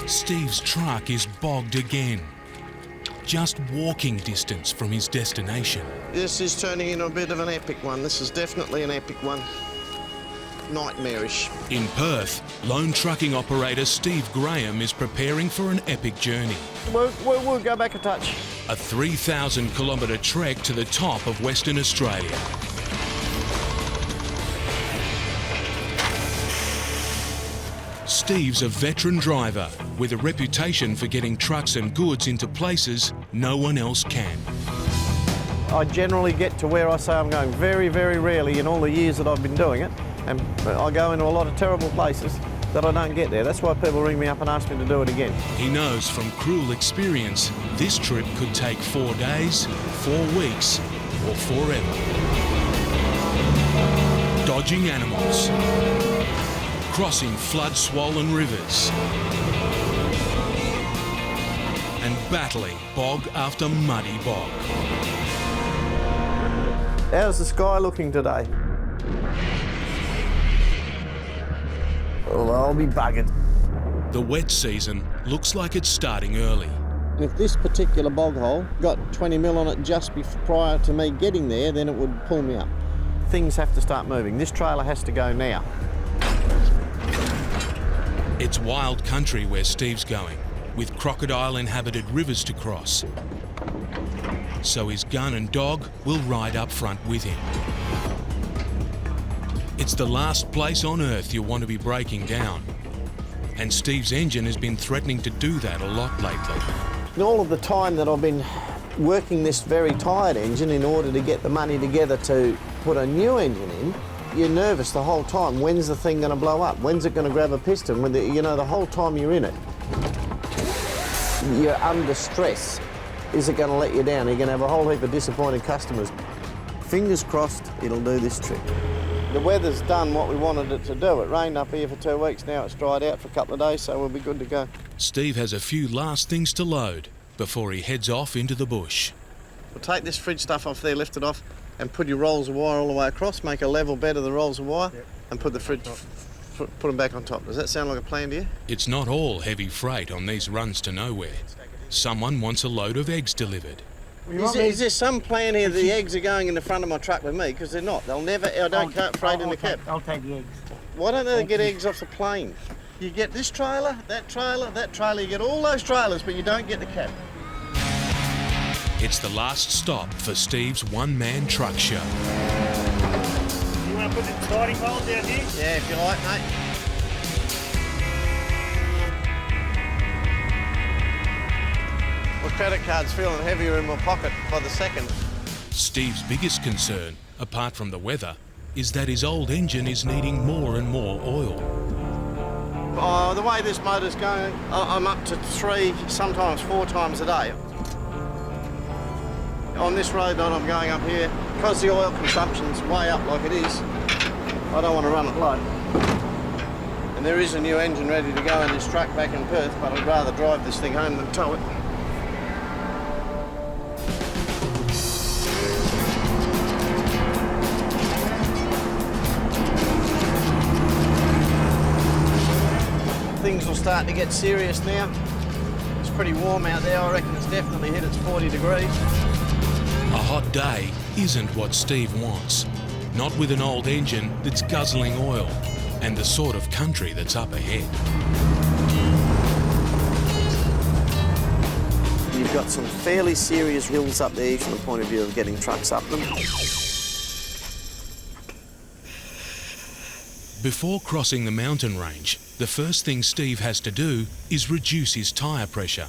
Steve's truck is bogged again, just walking distance from his destination. This is turning into a bit of an epic one. This is definitely an epic one. Nightmarish. In Perth, lone trucking operator Steve Grahame is preparing for an epic journey. We'll go back a touch. A 3,000-kilometre trek to the top of Western Australia. Steve's a veteran driver with a reputation for getting trucks and goods into places no one else can. I generally get to where I say I'm going very, very rarely in all the years that I've been doing it. And I go into a lot of terrible places that I don't get there. That's why people ring me up and ask me to do it again. He knows from cruel experience this trip could take 4 days, 4 weeks, or forever. Dodging animals, crossing flood-swollen rivers, and battling bog after muddy bog. How's the sky looking today? Well, I'll be buggered. The wet season looks like it's starting early. If this particular bog hole got 20 mil on it just prior to me getting there, then it would pull me up. Things have to start moving. This trailer has to go now. It's wild country where Steve's going, with crocodile-inhabited rivers to cross. So his gun and dog will ride up front with him. It's the last place on Earth you want to be breaking down. And Steve's engine has been threatening to do that a lot lately. In all of the time that I've been working this very tired engine in order to get the money together to put a new engine in, you're nervous the whole time. When's the thing going to blow up? When's it going to grab a piston? You know, the whole time you're in it, you're under stress. Is it going to let you down? You're going to have a whole heap of disappointed customers. Fingers crossed it'll do this trick. The weather's done what we wanted it to do. It rained up here for 2 weeks, now it's dried out for a couple of days, so we'll be good to go. Steve has a few last things to load before he heads off into the bush. We'll take this fridge stuff off there, lift it off, and put your rolls of wire all the way across, make a level bed of the rolls of wire, and put the fridge, put them back on top. Does that sound like a plan to you? It's not all heavy freight on these runs to nowhere. Someone wants a load of eggs delivered. Is there some plan here that the eggs are going in the front of my truck with me? Because they're not. They'll never, I don't cut freight in the cab. I'll take the eggs. Why don't they get eggs off the plane? You get this trailer, that trailer, that trailer, you get all those trailers, but you don't get the cab. It's the last stop for Steve's one-man truck show. You want to put the sliding poles down here? Yeah, if you like, mate. My credit card's feeling heavier in my pocket by the second. Steve's biggest concern, apart from the weather, is that his old engine is needing more and more oil. Oh, the way this motor's going, I'm up to 3, sometimes 4 times a day. On this road that I'm going up here, because the oil consumption's way up like it is, I don't want to run it low. And there is a new engine ready to go in this truck back in Perth, but I'd rather drive this thing home than tow it. Things will start to get serious now. It's pretty warm out there. I reckon it's definitely hit its 40 degrees. A hot day isn't what Steve wants. Not with an old engine that's guzzling oil and the sort of country that's up ahead. You've got some fairly serious hills up there from the point of view of getting trucks up them. Before crossing the mountain range, the first thing Steve has to do is reduce his tyre pressure.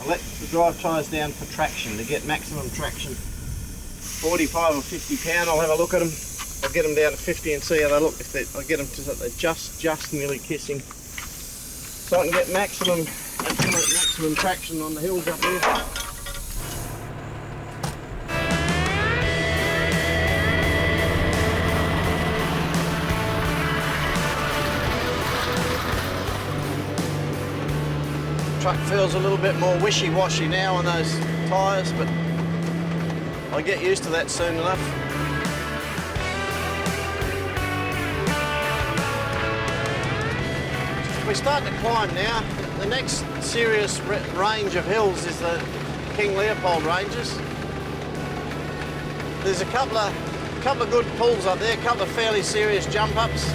I let the drive tyres down for traction, to get maximum traction. 45 or 50 pound, I'll have a look at them. I'll get them down to 50 and see how they look. I'll get them to so they're just nearly kissing. So I can get maximum traction on the hills up there. Truck feels a little bit more wishy-washy now on those tyres, but I'll get used to that soon enough. We start to climb now. The next serious range of hills is the King Leopold Ranges. There's a couple of good pulls up there, a couple of fairly serious jump ups.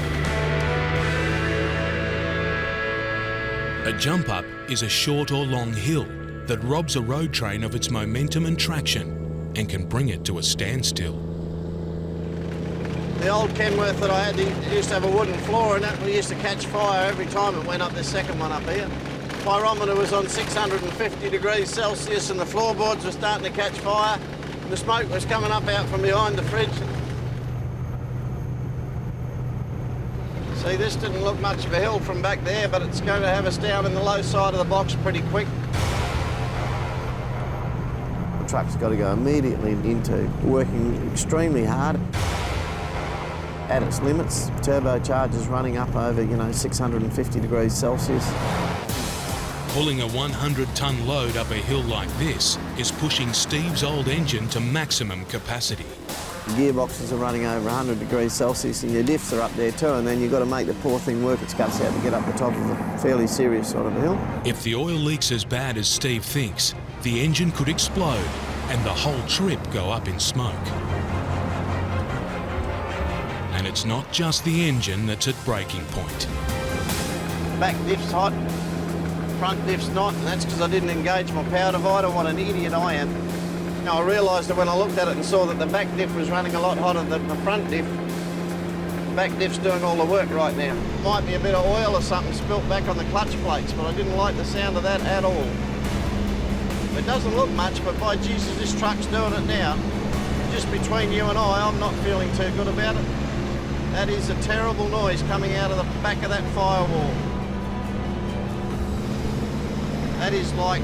A jump up is a short or long hill that robs a road train of its momentum and traction and can bring it to a standstill. The old Kenworth that I had, it used to have a wooden floor in it. We used to catch fire every time it went up this second one up here. Pyrometer was on 650 degrees Celsius and the floorboards were starting to catch fire. And the smoke was coming up out from behind the fridge. See, this didn't look much of a hill from back there, but it's going to have us down in the low side of the box pretty quick. The truck's got to go immediately into working extremely hard at its limits. Turbocharger's running up over, 650 degrees Celsius. Pulling a 100-ton load up a hill like this is pushing Steve's old engine to maximum capacity. The gearboxes are running over 100 degrees Celsius and your diffs are up there too, and then you've got to make the poor thing work its guts out to get up the top of a fairly serious sort of a hill. If the oil leaks as bad as Steve thinks, the engine could explode and the whole trip go up in smoke. And it's not just the engine that's at breaking point. Back diff's hot, front diff's not, and that's because I didn't engage my power divider. What an idiot I am. Now I realised that when I looked at it and saw that the back diff was running a lot hotter than the front diff, the back diff's doing all the work right now. Might be a bit of oil or something spilt back on the clutch plates, but I didn't like the sound of that at all. It doesn't look much, but by Jesus, this truck's doing it now. Just between you and I'm not feeling too good about it. That is a terrible noise coming out of the back of that firewall. That is like,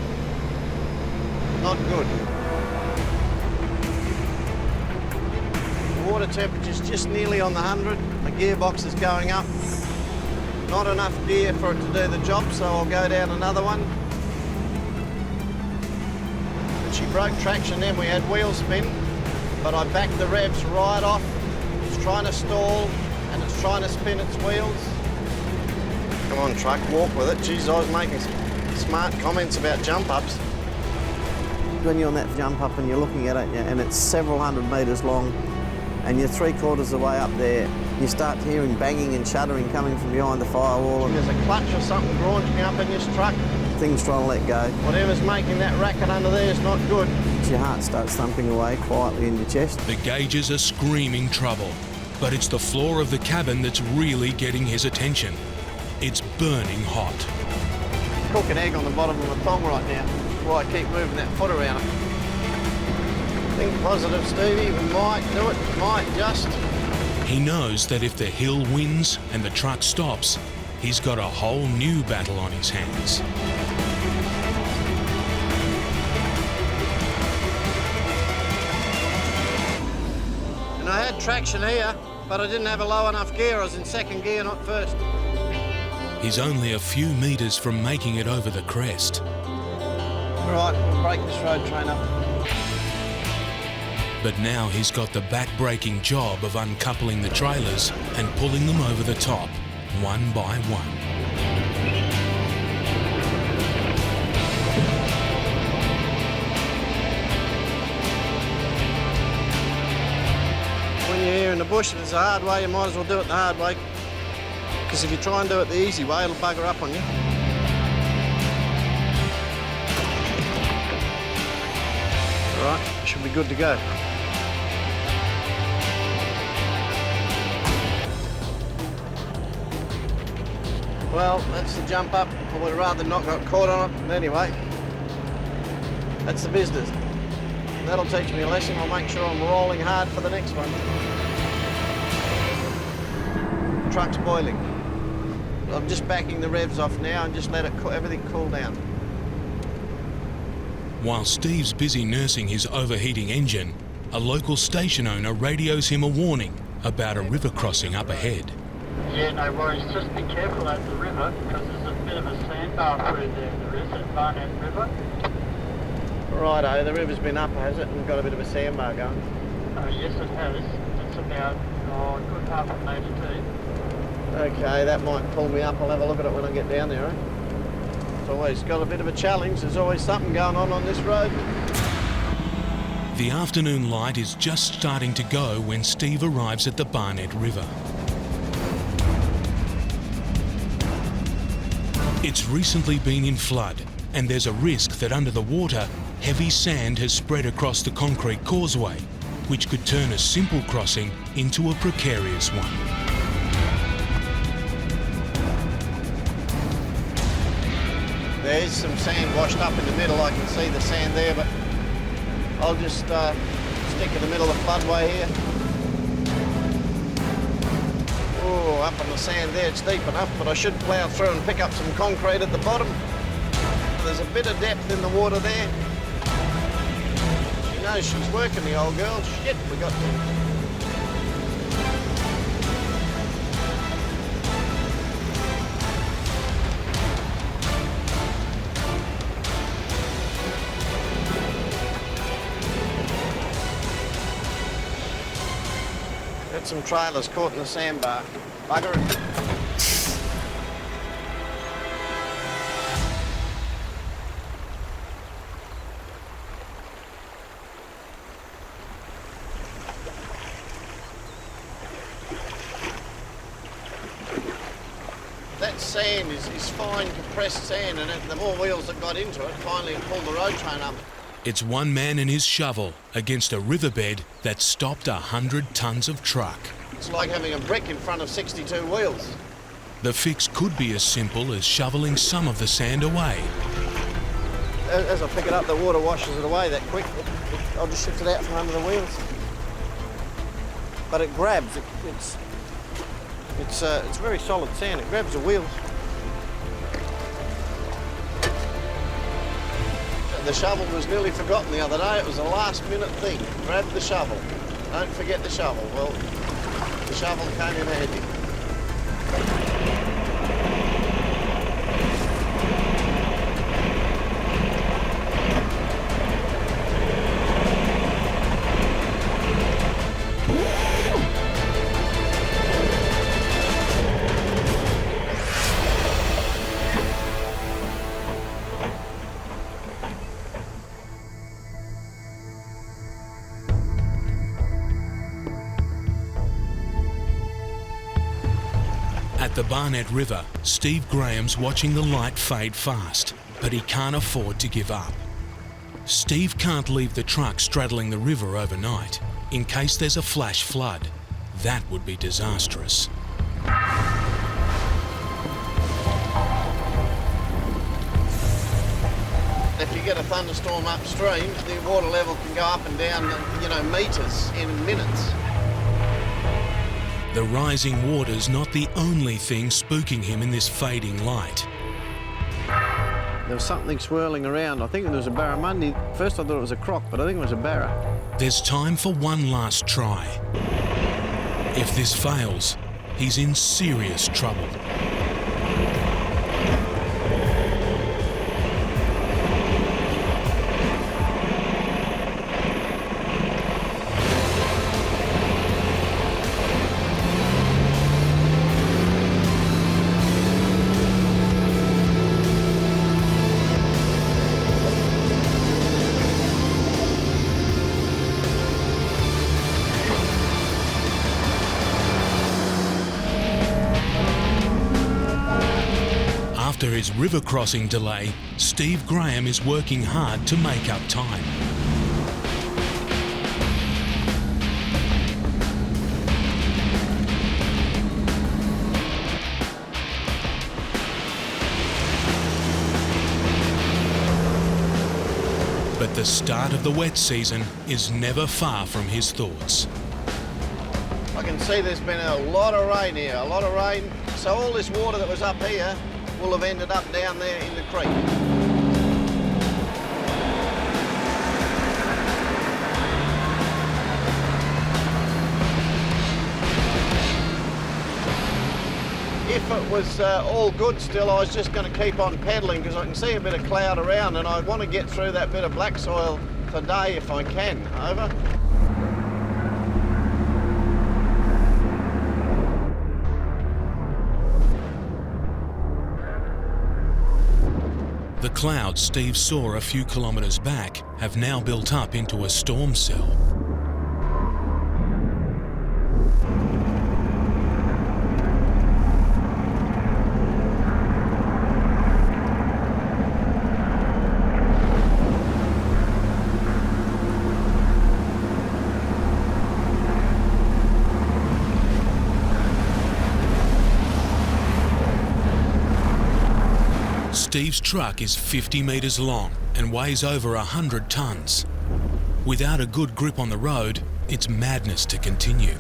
not good. The water temperature's just nearly on the 100. My gearbox is going up. Not enough gear for it to do the job, so I'll go down another one. When she broke traction then we had wheel spin, but I backed the revs right off. It's trying to stall and it's trying to spin its wheels. Come on truck, walk with it. Jeez, I was making some smart comments about jump ups. When you're on that jump up and you're looking at it and it's several hundred metres long and you're 3/4 of the way up there, you start hearing banging and shuddering coming from behind the firewall. And there's a clutch or something graunging up in this truck. Things trying to let go. Whatever's making that racket under there is not good. Your heart starts thumping away quietly in your chest. The gauges are screaming trouble, but it's the floor of the cabin that's really getting his attention. It's burning hot. Cook an egg on the bottom of my thong right now. That's why I keep moving that foot around it. Think positive, Stevie. We might do it. Might just. He knows that if the hill wins and the truck stops, he's got a whole new battle on his hands. And I had traction here, but I didn't have a low enough gear. I was in second gear, not first. He's only a few metres from making it over the crest. All right, we'll break this road train up. But now he's got the back-breaking job of uncoupling the trailers and pulling them over the top, one by one. When you're here in the bush, if it's a hard way, you might as well do it the hard way. Because if you try and do it the easy way, it'll bugger up on you. All right, should be good to go. Well, that's the jump up. I would have rather not got caught on it, but anyway, that's the business. That'll teach me a lesson. I'll make sure I'm rolling hard for the next one. The truck's boiling. I'm just backing the revs off now and just let it everything cool down. While Steve's busy nursing his overheating engine, a local station owner radios him a warning about a river crossing up ahead. Yeah, no worries. Just be careful at the river because there's a bit of a sandbar through there is at Barnett River. Righto, the river's been up, has it, and got a bit of a sandbar going? Yes, it has. It's about a good half a metre deep. Okay, that might pull me up. I'll have a look at it when I get down there, eh? It's always got a bit of a challenge. There's always something going on this road. The afternoon light is just starting to go when Steve arrives at the Barnett River. It's recently been in flood, and there's a risk that under the water, heavy sand has spread across the concrete causeway, which could turn a simple crossing into a precarious one. There's some sand washed up in the middle. I can see the sand there, but I'll just stick in the middle of the floodway here. Oh, up on the sand there, it's deep enough, but I should plough through and pick up some concrete at the bottom. There's a bit of depth in the water there. She knows she's working, the old girl. Shit, we got to... Got some trailers caught in the sandbar. Bugger it. That sand is fine compressed sand, and the more wheels that got into it finally pulled the road train up. It's one man and his shovel against a riverbed that stopped 100 tonnes of truck. It's like having a brick in front of 62 wheels. The fix could be as simple as shoveling some of the sand away. As I pick it up, the water washes it away that quick. I'll just shift it out from under the wheels. But it grabs. It's very solid sand. It grabs the wheels. The shovel was nearly forgotten the other day. It was a last-minute thing. Grab the shovel. Don't forget the shovel. Well, the shovel came in handy. At the Barnett River, Steve Grahame's watching the light fade fast, but he can't afford to give up. Steve can't leave the truck straddling the river overnight, in case there's a flash flood. That would be disastrous. If you get a thunderstorm upstream, the water level can go up and down, metres in minutes. The rising water's not the only thing spooking him in this fading light. There was something swirling around. I think there was a barramundi. First I thought it was a croc, but I think it was a barra. There's time for one last try. If this fails, he's in serious trouble. After his river crossing delay, Steve Grahame is working hard to make up time. But the start of the wet season is never far from his thoughts. I can see there's been a lot of rain here, a lot of rain. So all this water that was up here will have ended up down there in the creek. If it was all good still, I was just going to keep on pedalling because I can see a bit of cloud around and I want to get through that bit of black soil today if I can. Over. The clouds Steve saw a few kilometres back have now built up into a storm cell. Steve's truck is 50 metres long and weighs over 100 tonnes. Without a good grip on the road, it's madness to continue.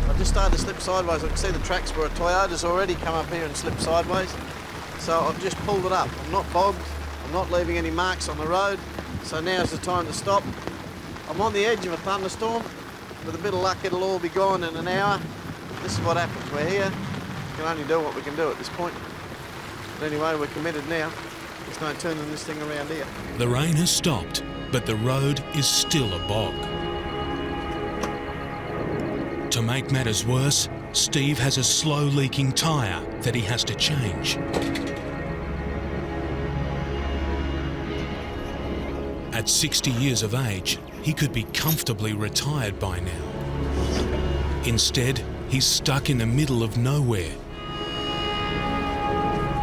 I just started to slip sideways. I can see the tracks where a Toyota's already come up here and slipped sideways. So I've just pulled it up. I'm not bogged. I'm not leaving any marks on the road. So now's the time to stop. I'm on the edge of a thunderstorm. With a bit of luck, it'll all be gone in an hour. This is what happens. We're here. We can only do what we can do at this point. But anyway, we're committed now. There's no turning this thing around here. The rain has stopped, but the road is still a bog. To make matters worse, Steve has a slow leaking tyre that he has to change. At 60 years of age, he could be comfortably retired by now. Instead, he's stuck in the middle of nowhere,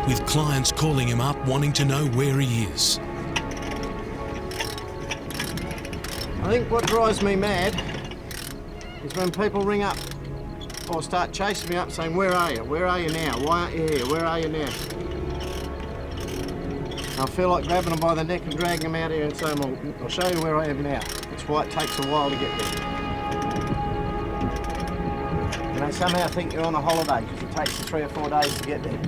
with clients calling him up wanting to know where he is. I think what drives me mad is when people ring up or start chasing me up saying, where are you? Where are you now? Why aren't you here? Where are you now? I feel like grabbing them by the neck and dragging them out here and saying, well, I'll show you where I am now. That's why it takes a while to get there. And they somehow think you're on a holiday because it takes you 3 or 4 days to get there.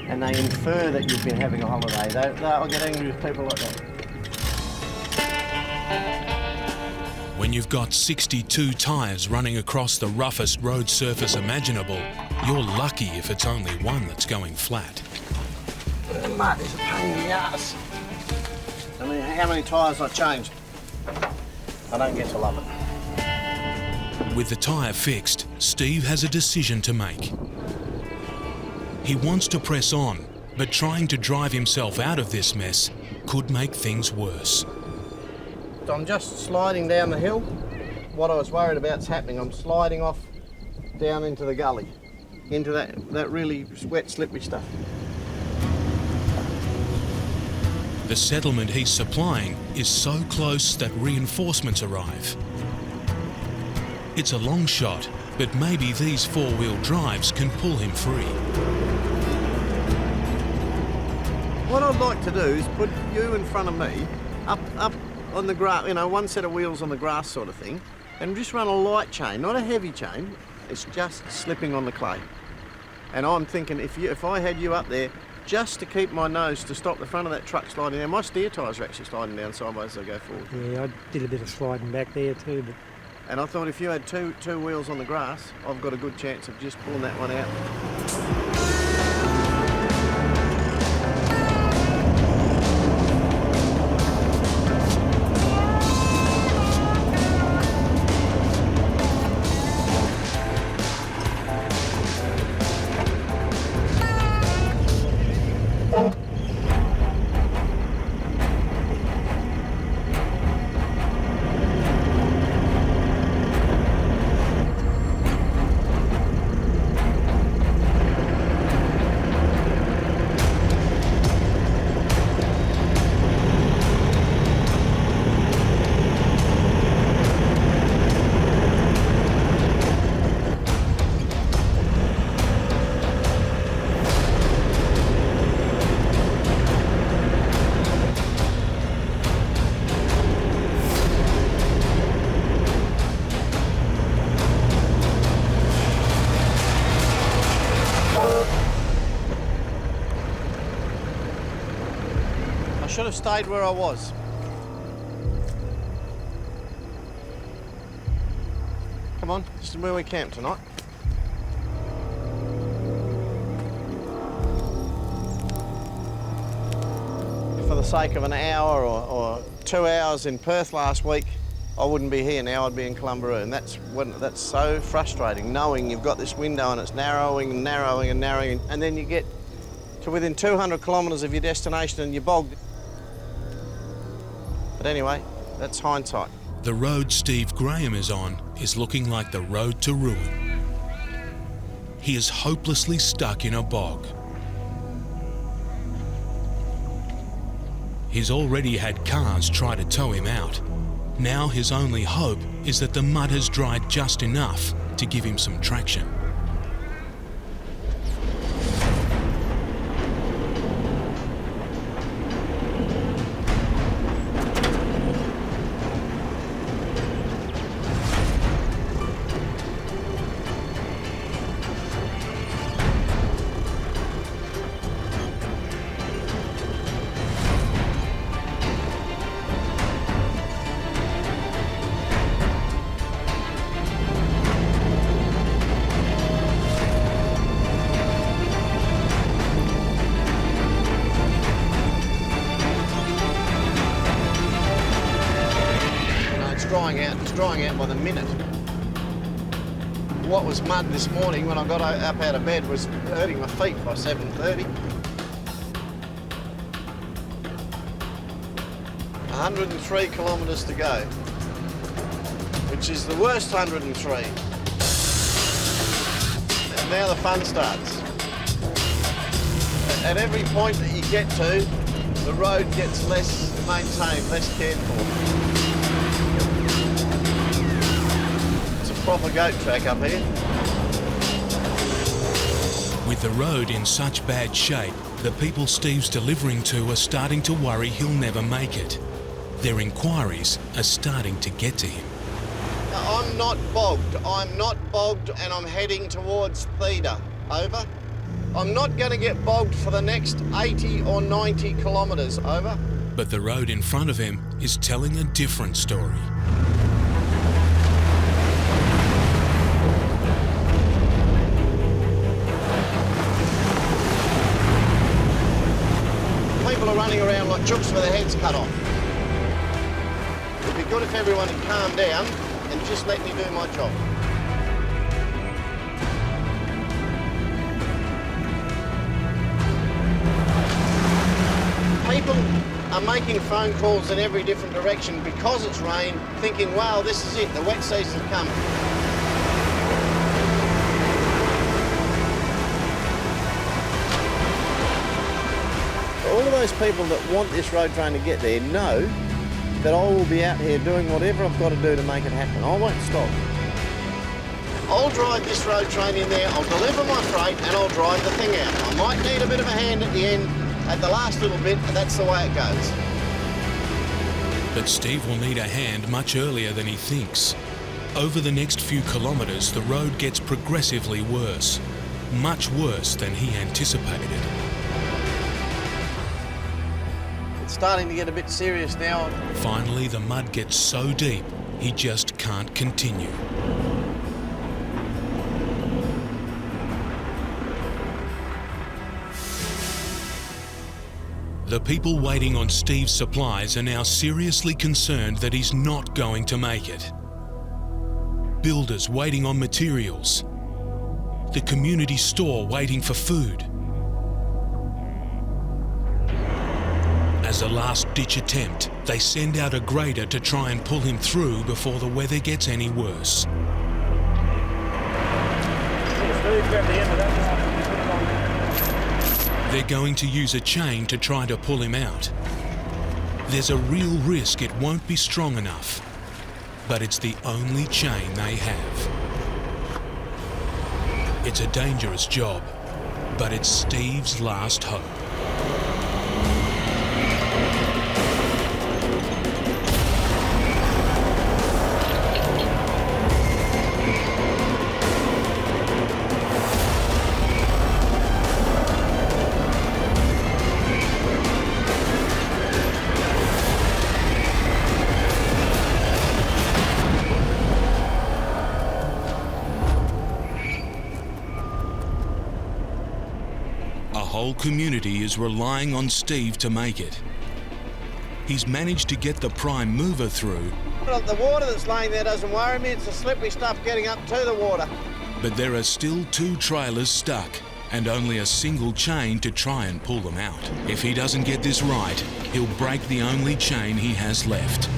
And they infer that you've been having a holiday. They'll get angry with people like that. When you've got 62 tyres running across the roughest road surface imaginable, you're lucky if it's only one that's going flat. The mud is a pain in the arse. I mean, how many tyres I changed? I don't get to love it. With the tyre fixed, Steve has a decision to make. He wants to press on, but trying to drive himself out of this mess could make things worse. I'm just sliding down the hill. What I was worried about's happening. I'm sliding off down into the gully, into that really wet, slippery stuff. The settlement he's supplying is so close that reinforcements arrive. It's a long shot, but maybe these four-wheel drives can pull him free. What I'd like to do is put you in front of me, up on the grass, you know, one set of wheels on the grass sort of thing, and just run a light chain, not a heavy chain. It's just slipping on the clay. And I'm thinking if I had you up there, just to keep my nose to stop the front of that truck sliding down. My steer tyres are actually sliding down sideways as I go forward. Yeah, I did a bit of sliding back there too. But And I thought if you had two wheels on the grass, I've got a good chance of just pulling that one out. I should have stayed where I was. Come on, this is where we camp tonight. For the sake of an hour or 2 hours in Perth last week, I wouldn't be here now, I'd be in Columbaroo. And that's so frustrating, knowing you've got this window and it's narrowing and narrowing and narrowing, and then you get to within 200 kilometres of your destination and you're bogged. But anyway, that's hindsight. The road Steve Grahame is on is looking like the road to ruin. He is hopelessly stuck in a bog. He's already had cars try to tow him out. Now his only hope is that the mud has dried just enough to give him some traction. It's drying out by the minute. What was mud this morning when I got up out of bed was hurting my feet by 7:30. 103 kilometres to go, which is the worst 103. And now the fun starts. At every point that you get to, the road gets less maintained, less cared for. Proper goat track up here. With the road in such bad shape, the people Steve's delivering to are starting to worry he'll never make it. Their inquiries are starting to get to him. Now, I'm not bogged and I'm heading towards Theda. Over. I'm not going to get bogged for the next 80 or 90 kilometres. Over. But the road in front of him is telling a different story. People are running around like chooks with their heads cut off. It'd be good if everyone had calmed down and just let me do my job. People are making phone calls in every different direction because it's rain, thinking, wow, this is it, the wet season's coming. All of those people that want this road train to get there know that I will be out here doing whatever I've got to do to make it happen. I won't stop. I'll drive this road train in there, I'll deliver my freight and I'll drive the thing out. I might need a bit of a hand at the end, at the last little bit, but that's the way it goes. But Steve will need a hand much earlier than he thinks. Over the next few kilometres, the road gets progressively worse. Much worse than he anticipated. Starting to get a bit serious now. Finally, the mud gets so deep, he just can't continue. The people waiting on Steve's supplies are now seriously concerned that he's not going to make it. Builders waiting on materials. The community store waiting for food. As a last-ditch attempt, they send out a grader to try and pull him through before the weather gets any worse. They're going to use a chain to try to pull him out. There's a real risk it won't be strong enough, but it's the only chain they have. It's a dangerous job, but it's Steve's last hope. The whole community is relying on Steve to make it. He's managed to get the prime mover through. The water that's laying there doesn't worry me, it's the slippery stuff getting up to the water. But there are still 2 trailers stuck, and only a single chain to try and pull them out. If he doesn't get this right, he'll break the only chain he has left.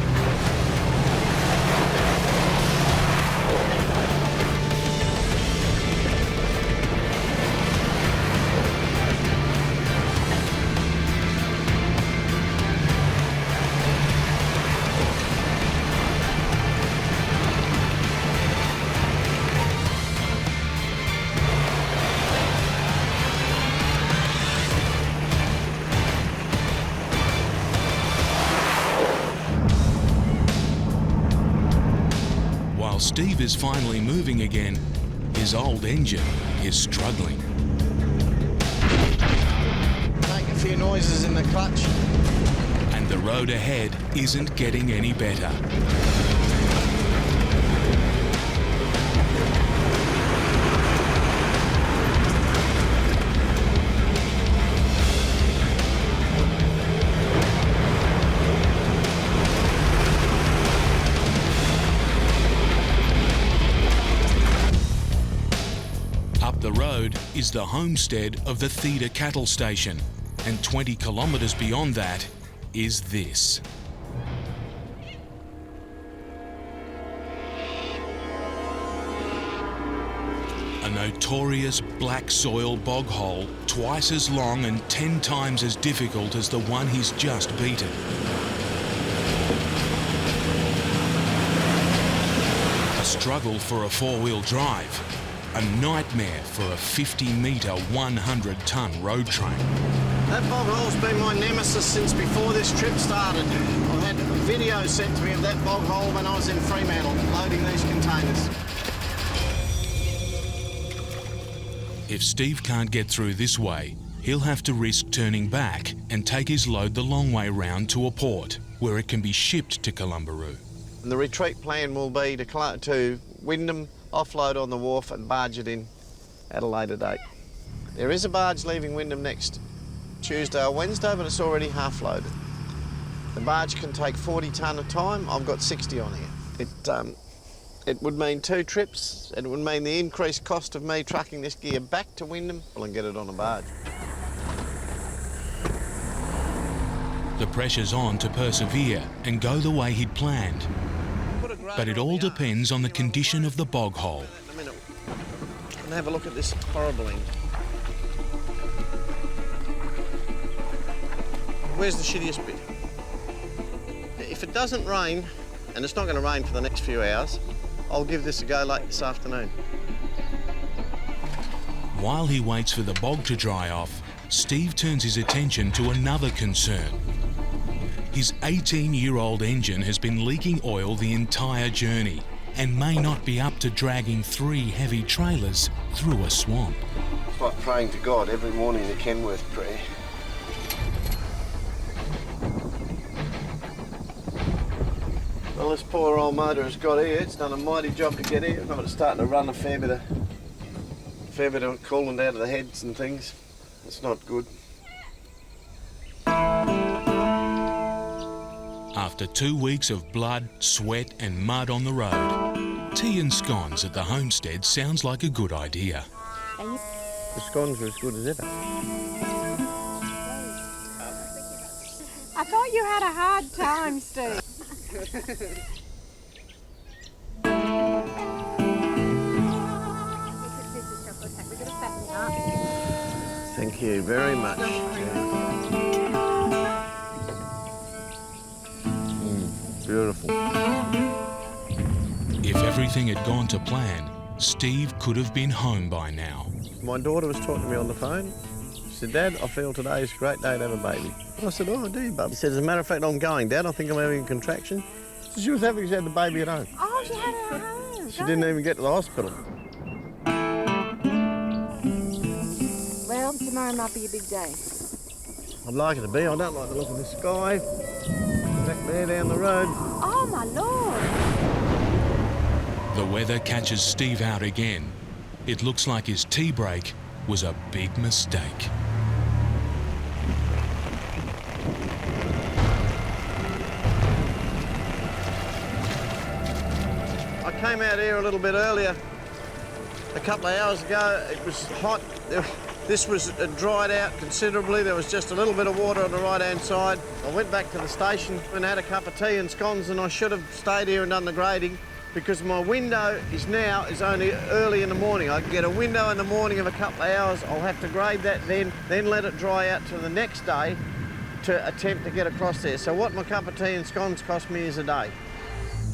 While Steve is finally moving again, his old engine is struggling. Make a few noises in the clutch. And the road ahead isn't getting any better. Up the road is the homestead of the Theda cattle station, and 20 kilometres beyond that is this. A notorious black soil bog hole, twice as long and 10 times as difficult as the one he's just beaten. A struggle for a four-wheel drive. A nightmare for a 50-metre, 100-tonne road train. That bog hole's been my nemesis since before this trip started. I had a video sent to me of that bog hole when I was in Fremantle, loading these containers. If Steve can't get through this way, he'll have to risk turning back and take his load the long way round to a port, where it can be shipped to Columbaroo. And the retreat plan will be to Wyndham, offload on the wharf and barge it in at a later date. There is a barge leaving Wyndham next Tuesday or Wednesday, but it's already half loaded. The barge can take 40 tonne at a time. I've got 60 on here. It would mean 2 trips. It would mean the increased cost of me trucking this gear back to Wyndham and get it on a barge. The pressure's on to persevere and go the way he'd planned. But it all depends on the condition of the bog hole. And have a look at this horrible end. Where's the shittiest bit? If it doesn't rain, and it's not going to rain for the next few hours, I'll give this a go late this afternoon. While he waits for the bog to dry off, Steve turns his attention to another concern. His 18-year-old engine has been leaking oil the entire journey and may not be up to dragging 3 heavy trailers through a swamp. It's like praying to God every morning at Kenworth prayer. Well, this poor old motor has got here. It's done a mighty job to get here. But it's starting to run a fair bit of coolant out of the heads and things. It's not good. After 2 weeks of blood, sweat and mud on the road, tea and scones at the homestead sounds like a good idea. The scones are as good as ever. I thought you had a hard time, Steve. Thank you very much. Beautiful. If everything had gone to plan, Steve could have been home by now. My daughter was talking to me on the phone. She said, Dad, I feel today is a great day to have a baby. I said, oh, do you, bub? She said, as a matter of fact, I'm going, Dad. I think I'm having a contraction. So she was happy she had the baby at home. Oh, she had her at home. She didn't even get to the hospital. Well, tomorrow might be a big day. I'd like it to be. I don't like the look of the sky. Back there down the road. Oh, my Lord. The weather catches Steve out again. It looks like his tea break was a big mistake. I came out here a little bit earlier, a couple of hours ago. It was hot. This was dried out considerably. There was just a little bit of water on the right-hand side. I went back to the station and had a cup of tea and scones, and I should have stayed here and done the grading because my window is only early in the morning. I can get a window in the morning of a couple of hours. I'll have to grade that then let it dry out to the next day to attempt to get across there. So what my cup of tea and scones cost me is a day.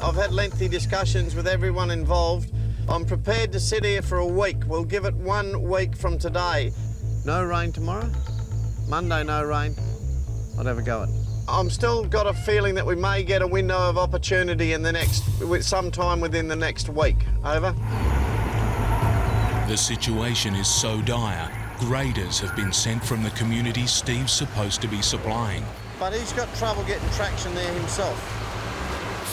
I've had lengthy discussions with everyone involved. I'm prepared to sit here for a week. We'll give it 1 week from today. No rain tomorrow? Monday, no rain. I'd have a go at it. I'm still got a feeling that we may get a window of opportunity sometime within the next week. Over. The situation is so dire, graders have been sent from the community Steve's supposed to be supplying. But he's got trouble getting traction there himself.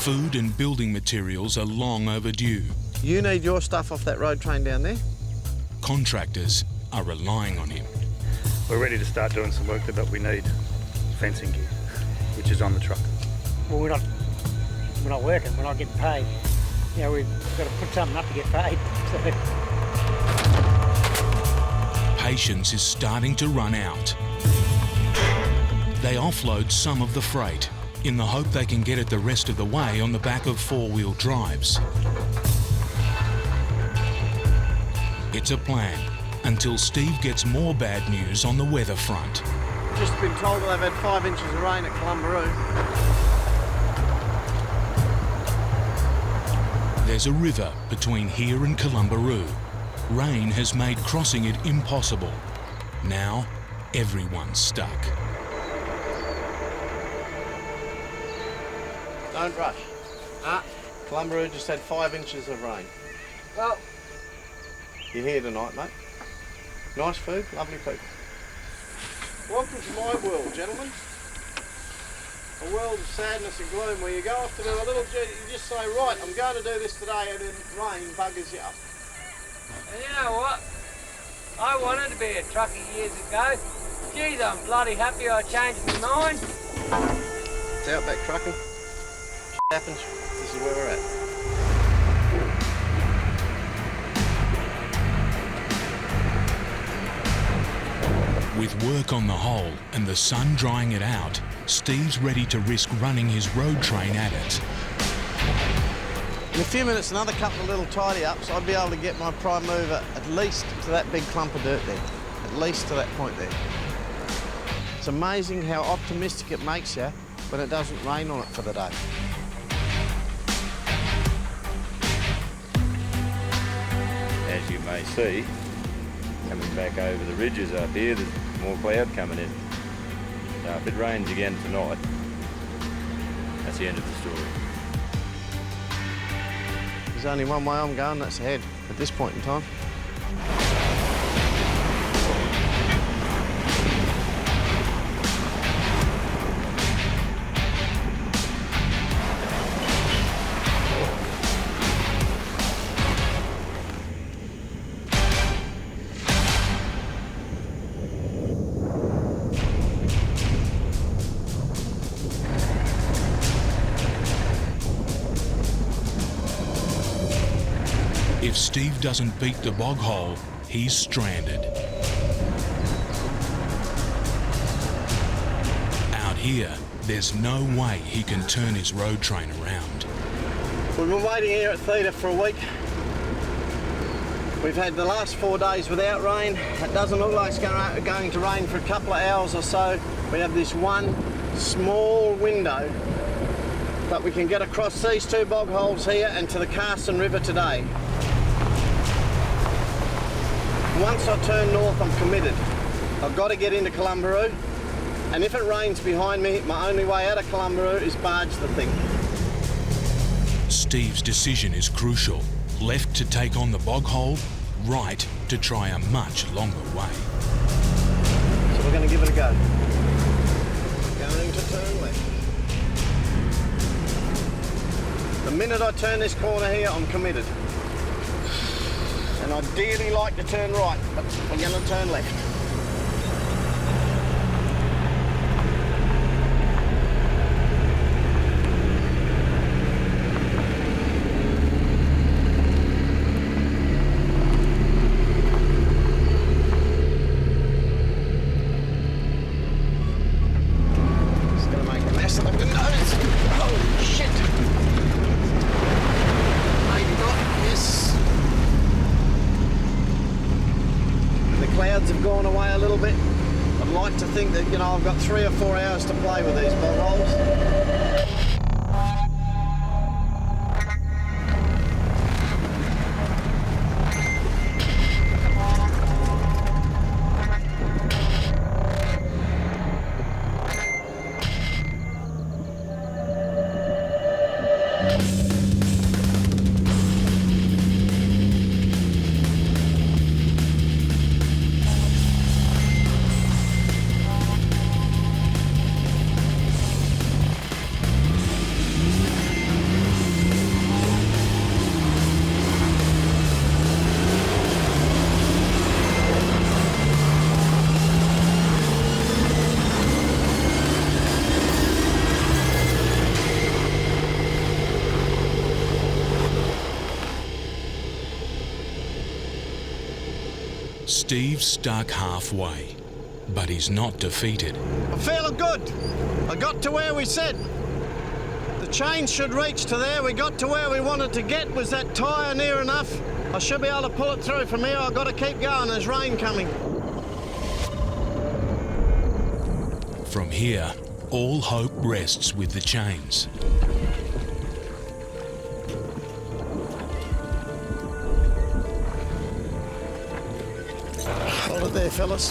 Food and building materials are long overdue. You need your stuff off that road train down there? Contractors are relying on him. We're ready to start doing some work, but we need fencing gear, which is on the truck. Well, we're not working, we're not getting paid. You know, we've got to put something up to get paid. So. Patience is starting to run out. They offload some of the freight in the hope they can get it the rest of the way on the back of four-wheel drives. It's a plan until Steve gets more bad news on the weather front. Just been told that they've had 5 inches of rain at Columbaroo. There's a river between here and Columbaroo. Rain has made crossing it impossible. Now, everyone's stuck. Don't rush. Columbaroo just had 5 inches of rain. Well, You're here tonight, mate. Nice food, lovely people. Welcome to my world, gentlemen. A world of sadness and gloom where you go off to do a little, you just say, right, I'm going to do this today, and then rain buggers you up. And you know what? I wanted to be a trucker years ago. Geez, I'm bloody happy I changed my mind. It's Outback trucking. Happens. This is where we're at. With work on the hole and the sun drying it out, Steve's ready to risk running his road train at it. In a few minutes, another couple of little tidy-ups, I'd be able to get my prime mover at least to that big clump of dirt there. At least to that point there. It's amazing how optimistic it makes you when it doesn't rain on it for the day. As you may see, coming back over the ridges up here, there's more cloud coming in. Now, if it rains again tonight, that's the end of the story. There's only one way I'm going, that's ahead at this point in time. If Steve doesn't beat the bog hole, he's stranded. Out here, there's no way he can turn his road train around. We've been waiting here at Theta for a week. We've had the last 4 days without rain. It doesn't look like it's going to rain for a couple of hours or so. We have this one small window that we can get across these two bog holes here and to the Carson River today. Once I turn north, I'm committed. I've got to get into Columbaroo, and if it rains behind me, my only way out of Columbaroo is barge the thing. Steve's decision is crucial. Left to take on the bog hole, right to try a much longer way. So we're going to give it a go. Going to turn left. The minute I turn this corner here, I'm committed. And I'd ideally like to turn right, but we're going to turn left. you know, I've got 3 or 4 hours to play with these bog holes. Steve's stuck halfway, but he's not defeated. I'm feeling good. I got to where we said. The chain should reach to there. We got to where we wanted to get. Was that tyre near enough? I should be able to pull it through from here. I've got to keep going. There's rain coming. From here, all hope rests with the chains. Hold it there, fellas.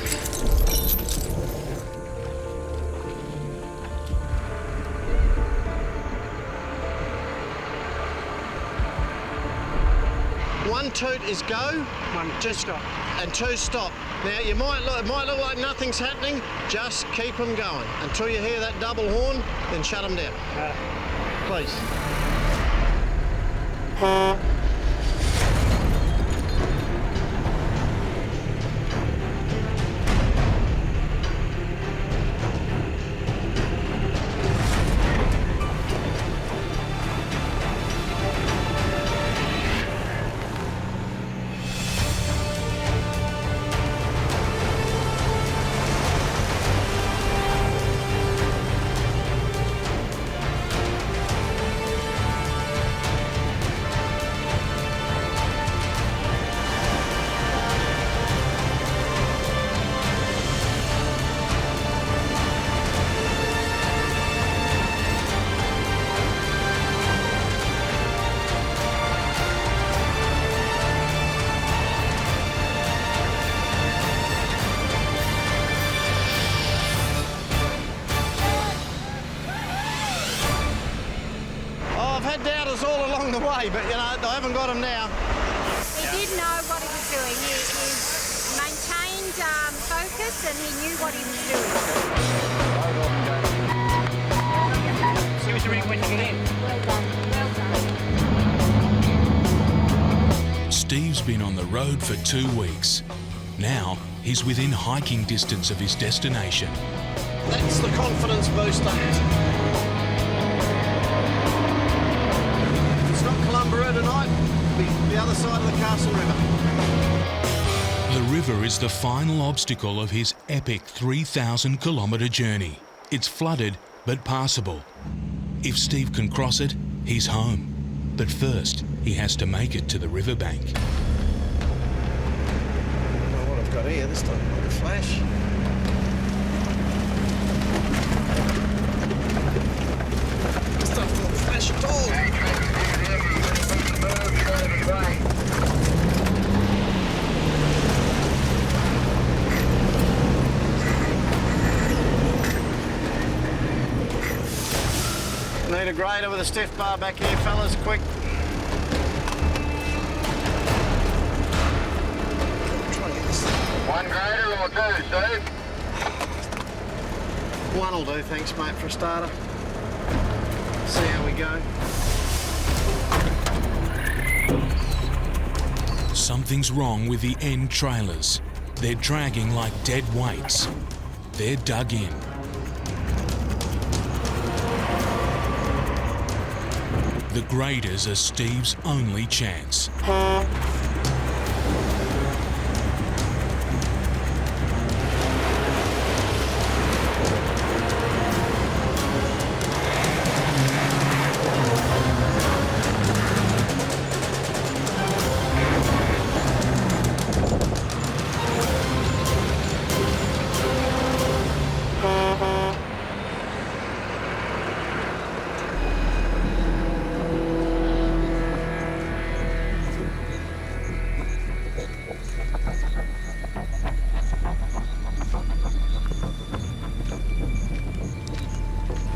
One toot is go. One, just stop. And 2 stop. Now it might look like nothing's happening. Just keep them going until you hear that double horn. Then shut them down. Please. But you know, I haven't got him now. He did know what he was doing. He maintained focus and he knew what he was doing. See what you ring when you get in. Well done, well done. Steve's been on the road for 2 weeks. Now he's within hiking distance of his destination. That's the confidence booster. Tonight, the other side of the Castle River. The river is the final obstacle of his epic 3,000-kilometre journey. It's flooded, but passable. If Steve can cross it, he's home. But first, he has to make it to the riverbank. I don't know what I've got here this time. Like a flash. This stuff won't flash at all. Need a grader with a stiff bar back here, fellas, quick. Try and get this. 1 grader or 2, Steve? 1 will do, thanks mate, for a starter. See how we go. Something's wrong with the end trailers. They're dragging like dead weights. They're dug in. The graders are Steve's only chance.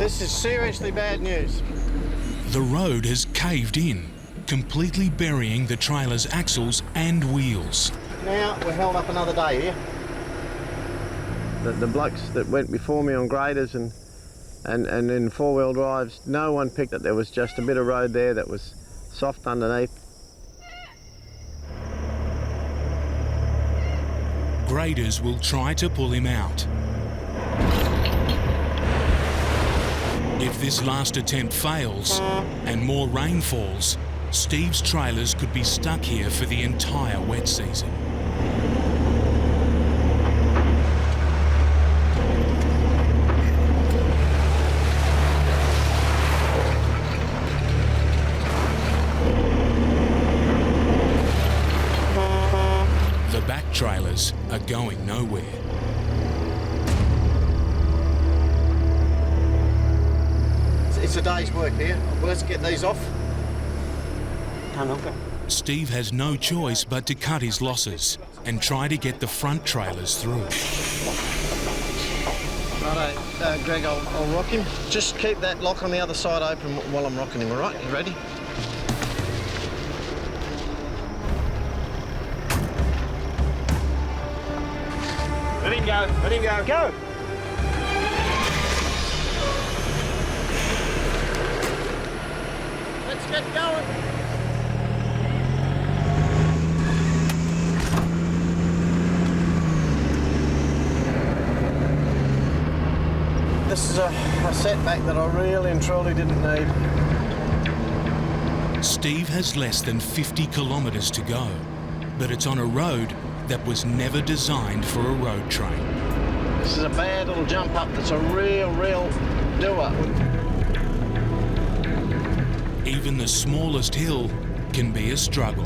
This is seriously bad news. The road has caved in, completely burying the trailer's axles and wheels. Now we're held up another day here. The blokes that went before me on graders and in four-wheel drives, no one picked it. There was just a bit of road there that was soft underneath. Graders will try to pull him out. If this last attempt fails and more rain falls, Steve's trailers could be stuck here for the entire wet season. The back trailers are going nowhere. It's a day's work here. Well, let's get these off. Steve has no choice but to cut his losses and try to get the front trailers through. Righto, Greg, I'll rock him. Just keep that lock on the other side open while I'm rocking him, all right? You ready? Let him go. Let him go. Go! Let's get going. This is a setback that I really and truly didn't need. Steve has less than 50 kilometres to go, but it's on a road that was never designed for a road train. This is a bad little jump up that's a real doer. Even the smallest hill can be a struggle.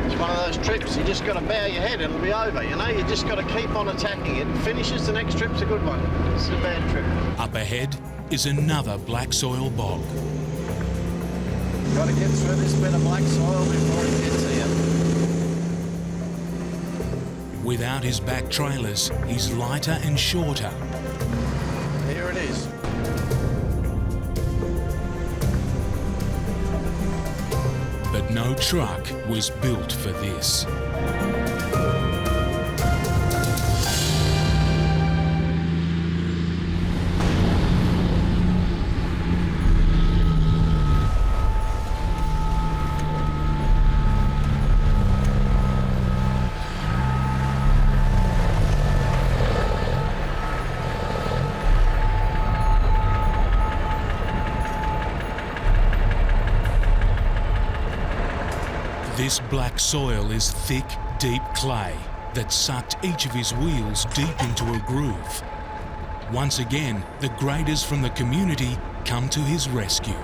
It's one of those trips, you just got to bow your head, it'll be over, you know? You just got to keep on attacking it. Finishes, the next trip's a good one. This is a bad trip. Up ahead is another black soil bog. Got to get through this bit of black soil before it gets here. Without his back trailers, he's lighter and shorter. Here it is. But no truck was built for this. This black soil is thick, deep clay that sucked each of his wheels deep into a groove. Once again, the graders from the community come to his rescue.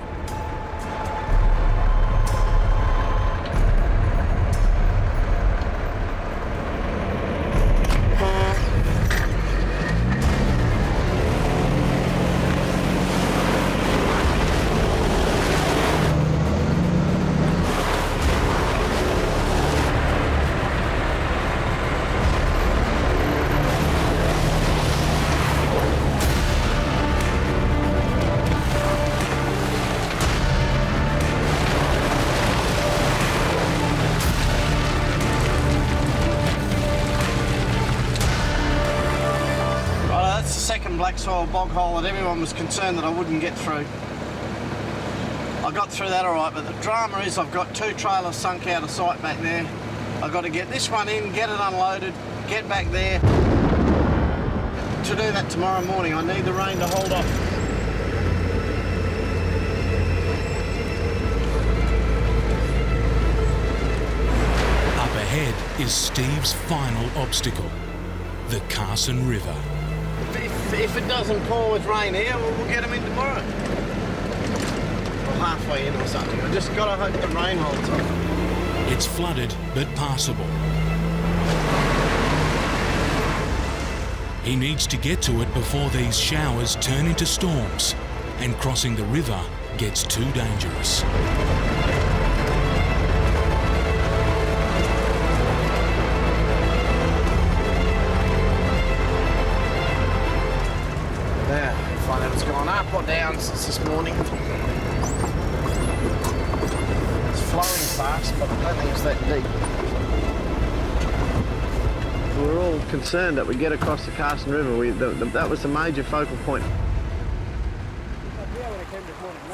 Black soil bog hole that everyone was concerned that I wouldn't get through. I got through that all right, but the drama is I've got two trailers sunk out of sight back there. I've got to get this one in, get it unloaded, get back there. To do that tomorrow morning, I need the rain to hold off. Up ahead is Steve's final obstacle, the Carson River. If it doesn't pour with rain here, we'll get them in tomorrow. Or halfway in or something. I just got to hope the rain holds off. It's flooded but passable. He needs to get to it before these showers turn into storms and crossing the river gets too dangerous. down since this morning. It's flowing fast, but I don't think it's that deep. We're all concerned that we get across the Carson River. That was the major focal point.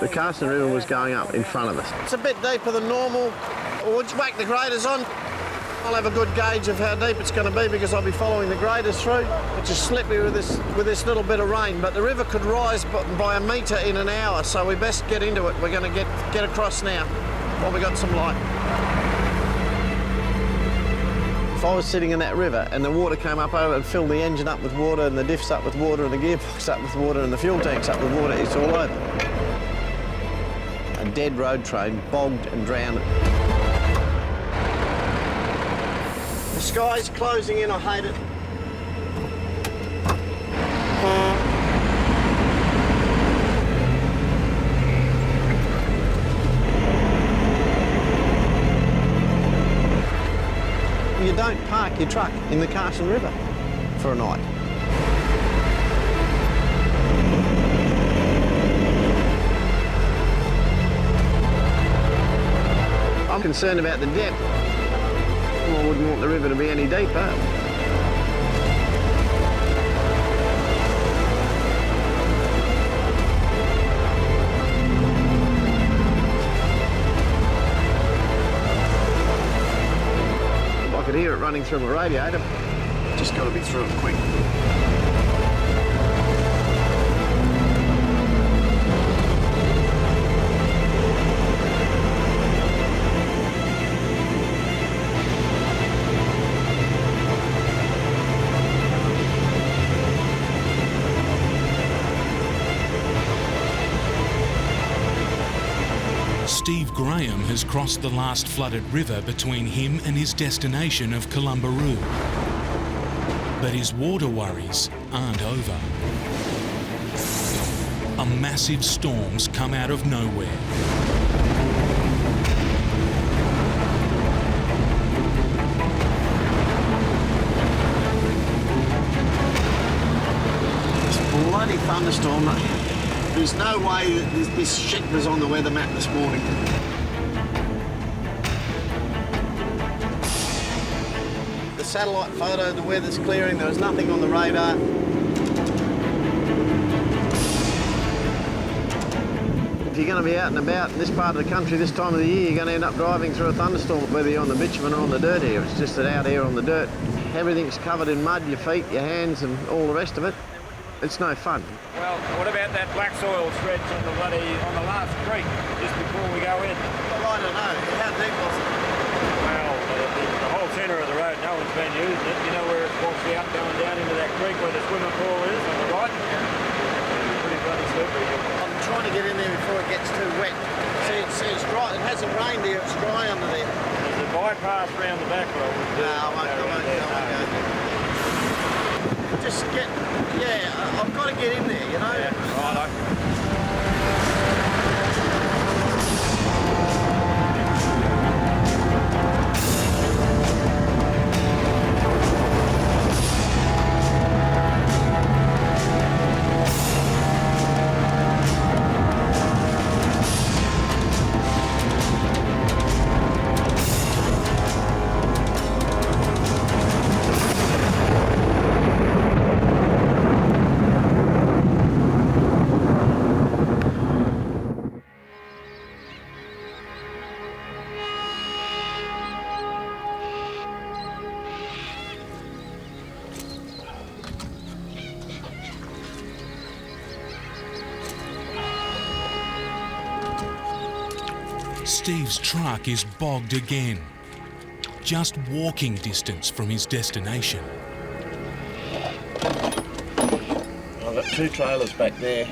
The Carson River was going up in front of us. It's a bit deeper than normal. We'll just whack the graders on. I'll have a good gauge of how deep it's going to be because I'll be following the graders through. It's just slippery with this little bit of rain, but the river could rise by a metre in an hour, so we best get into it. We're going to get across now while we got some light. If I was sitting in that river and the water came up over and filled the engine up with water and the diffs up with water and the gearbox up with water and the fuel tanks up with water, it's all over. A dead road train bogged and drowned. The sky's closing in, I hate it. You don't park your truck in the Carson River for a night. I'm concerned about the depth. I wouldn't want the river to be any deeper. I could hear it running through my radiator. Just got to be through it quick. Steve Grahame has crossed the last flooded river between him and his destination of Columbaroo. But his water worries aren't over. A massive storm's come out of nowhere. This bloody thunderstorm. There's no way that this shit was on the weather map this morning. The satellite photo, the weather's clearing, there was nothing on the radar. If you're going to be out and about in this part of the country this time of the year, you're going to end up driving through a thunderstorm, whether you're on the bitumen or on the dirt here. It's just that out here on the dirt, everything's covered in mud, your feet, your hands and all the rest of it. It's no fun. Well, what about that black soil stretch on the last creek, just before we go in? Well, I don't know. How deep was it? Well, the whole centre of the road, no one's been using it. You know where it walks out going down into that creek where the swimming pool is on the right? Pretty bloody slippery. I'm trying to get in there before it gets too wet. See, it's dry. It hasn't rained here. It's dry under there. There's a bypass round the back road. No, I won't go there. Just get, I've got to get in there, you know? Yeah, righto. Steve's truck is bogged again, just walking distance from his destination. I've got two trailers back there.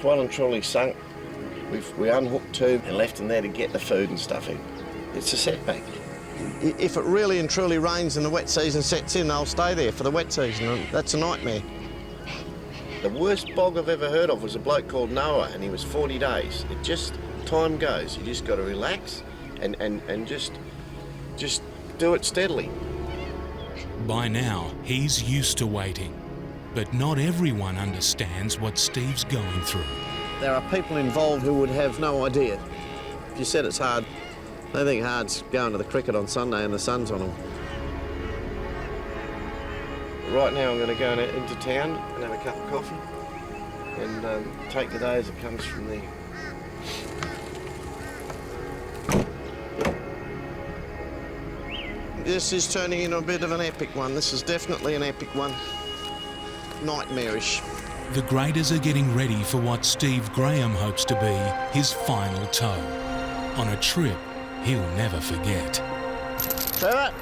Well and truly sunk. We unhooked two and left them there to get the food and stuff in. It's a setback. If it really and truly rains and the wet season sets in, they'll stay there for the wet season. That's a nightmare. The worst bog I've ever heard of was a bloke called Noah, and he was 40 days. It just, time goes. You just got to relax and just do it steadily. By now, he's used to waiting. But not everyone understands what Steve's going through. There are people involved who would have no idea. If you said it's hard, they think hard's going to the cricket on Sunday and the sun's on them. Right now I'm going to go into town and have a cup of coffee and take the day as it comes from there. This is turning into a bit of an epic one. This is definitely an epic one. Nightmarish. The graders are getting ready for what Steve Grahame hopes to be his final tow on a trip he'll never forget. Trevor?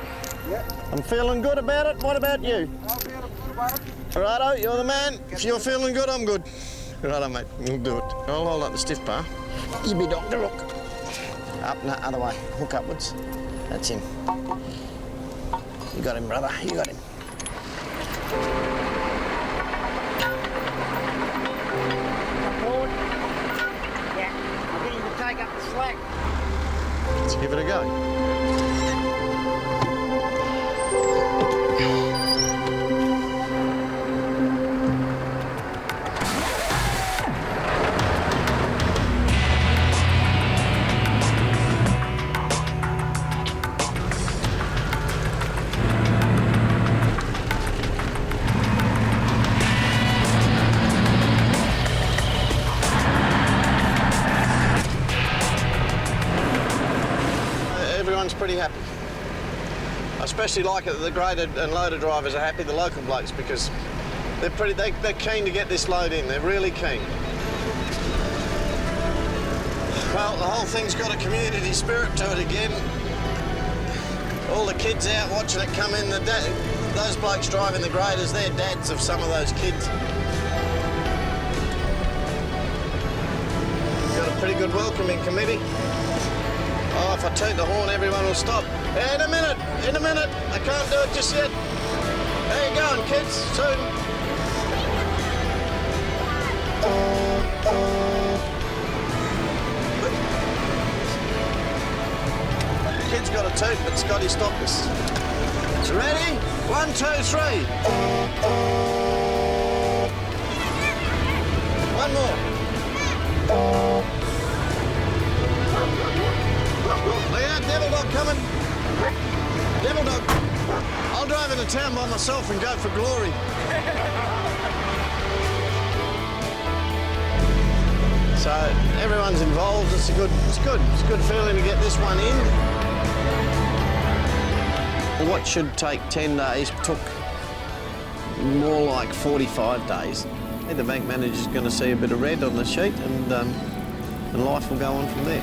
Yep. I'm feeling good about it. What about you? I'm feeling good about it. Righto, you're the man. If you're feeling good, I'm good. Righto, mate. We'll do it. I'll hold up the stiff bar. You be doctor, look. Up, no, other way. Hook upwards. That's him. You got him, brother. You got him. Forward. Yeah, I'll get him to take up the slack. Let's give it a go. Everyone's pretty happy. I especially like it that the grader and loader drivers are happy, the local blokes, because they're keen to get this load in. They're really keen. Well, the whole thing's got a community spirit to it again. All the kids out watching it come in. Those blokes driving the graders, they're dads of some of those kids. Got a pretty good welcoming committee. Oh, if I toot the horn, everyone will stop. In a minute, I can't do it just yet. How you going, kids? Soon. Kid's got a toot, but Scotty stopped us. So ready? 1, 2, 3. One more. Look out, Devil Dog coming. Devil Dog. I'll drive into town by myself and go for glory. So everyone's involved. It's good. It's a good feeling to get this one in. What should take 10 days took more like 45 days. The bank manager's going to see a bit of red on the sheet and life will go on from there.